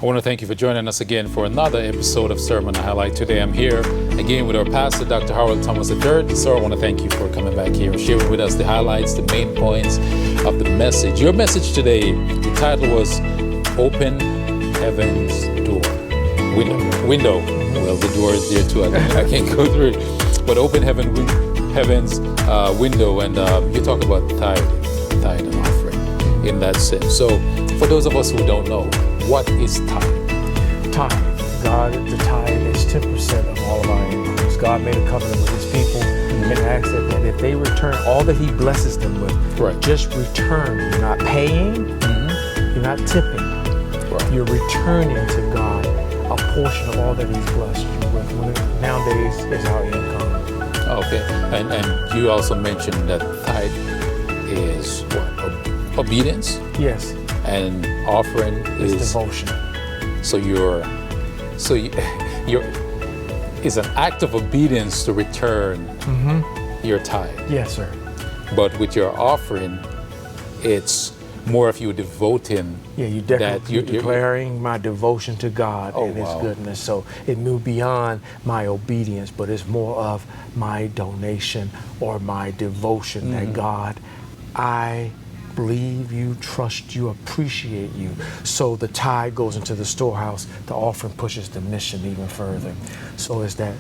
I want to thank you for joining us again for another episode of Sermon Highlight. Today I'm here again with our pastor, Dr. Harold Thomas III. So I want to thank you for coming back here and sharing with us the highlights, the main points of the message. Your message today, the title was Open Heaven's Door. Window. Well, the door is there too. I can't go through it. But open heaven's window. And you talk about tithe and offering in that sense. So for those of us who don't know, what is tithe? Tithe. The tithe is 10% of all of our incomes. God made a covenant with his people and asked that if they return all that he blesses them with, just return. You're not paying, you're not tipping. Right. You're returning to God a portion of all that he's blessed you with. Nowadays is our income. Okay. And you also mentioned that tithe is what? Obedience? Yes. And offering is devotion. So you're is an act of obedience to return your tithe. Yes, sir. But with your offering, it's more of you devoting. Yeah, you're declaring my devotion to God and his goodness. So it moved beyond my obedience, but it's more of my donation or my devotion that God, I believe you, trust you, appreciate you. So the tithe goes into the storehouse, the offering pushes the mission even further. So it's that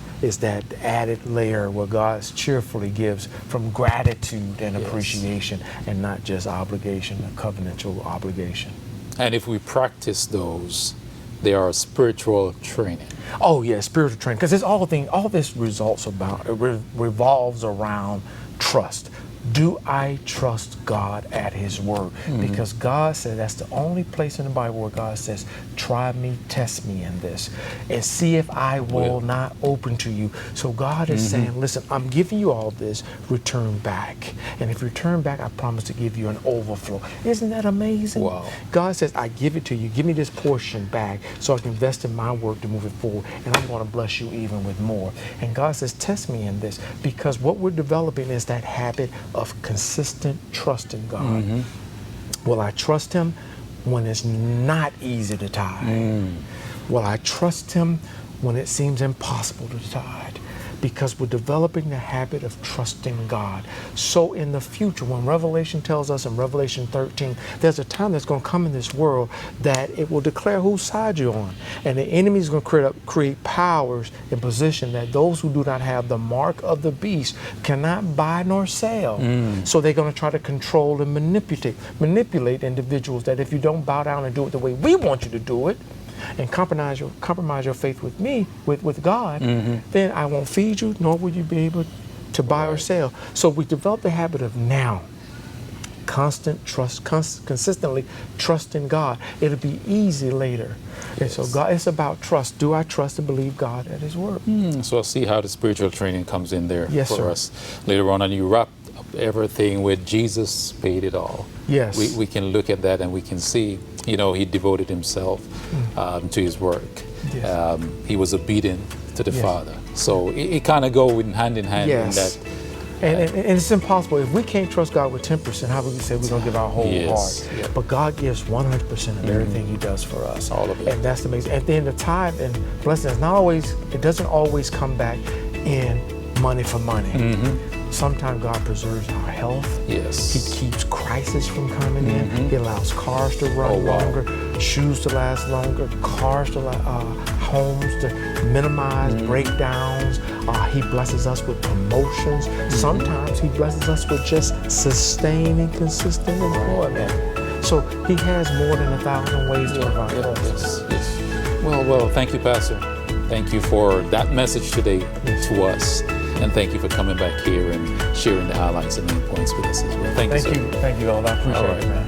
added layer where God cheerfully gives from gratitude and appreciation and not just obligation, a covenantal obligation. And if we practice those, they are spiritual training. Oh yeah, spiritual training. Because all this revolves around trust. Do I trust God at his word? Because God said, that's the only place in the Bible where God says, try me, test me in this, and see if I will not open to you. So God is saying, listen, I'm giving you all this, return back. And if you return back, I promise to give you an overflow. Isn't that amazing? Wow. God says, I give it to you. Give me this portion back so I can invest in my work to move it forward. And I'm going to bless you even with more. And God says, test me in this, because what we're developing is that habit of consistent trust in God. Will I trust him when it's not easy to tithe? Will I trust him when it seems impossible to tithe? Because we're developing the habit of trusting God. So in the future, when Revelation tells us in Revelation 13, there's a time that's going to come in this world that it will declare whose side you're on. And the enemy is going to create powers and position that those who do not have the mark of the beast cannot buy nor sell. So they're going to try to control and manipulate individuals that if you don't bow down and do it the way we want you to do it, and compromise your faith with me, with God, then I won't feed you, nor will you be able to buy or sell. So we develop the habit of now, consistently trusting God. It'll be easy later. And so God, it's about trust. Do I trust and believe God at his word? So I'll see how the spiritual training comes in there for us later on. And you wrap up everything with Jesus paid it all. Yes. We can look at that and we can see, he devoted himself to his work. Yes. He was obedient to the Father. So it kind of goes hand in hand in that. And it's impossible. If we can't trust God with 10%, how would we say we're going to give our whole heart? Yeah. But God gives 100% of everything he does for us. All of it. And that's amazing. And then the tithe and blessing it doesn't always come back in money for money. Sometimes God preserves our health. Yes. He keeps crisis from coming in. He allows cars to run longer, shoes to last longer, cars to homes to minimize breakdowns. He blesses us with promotions. Sometimes he blesses us with just sustaining consistent employment. So he has more than 1,000 ways to provide us. Yes. Well, thank you, Pastor. Thank you for that message today to us. And thank you for coming back here and sharing the highlights and main points with us as well. Thank you, sir. Thank you all. I appreciate it, man.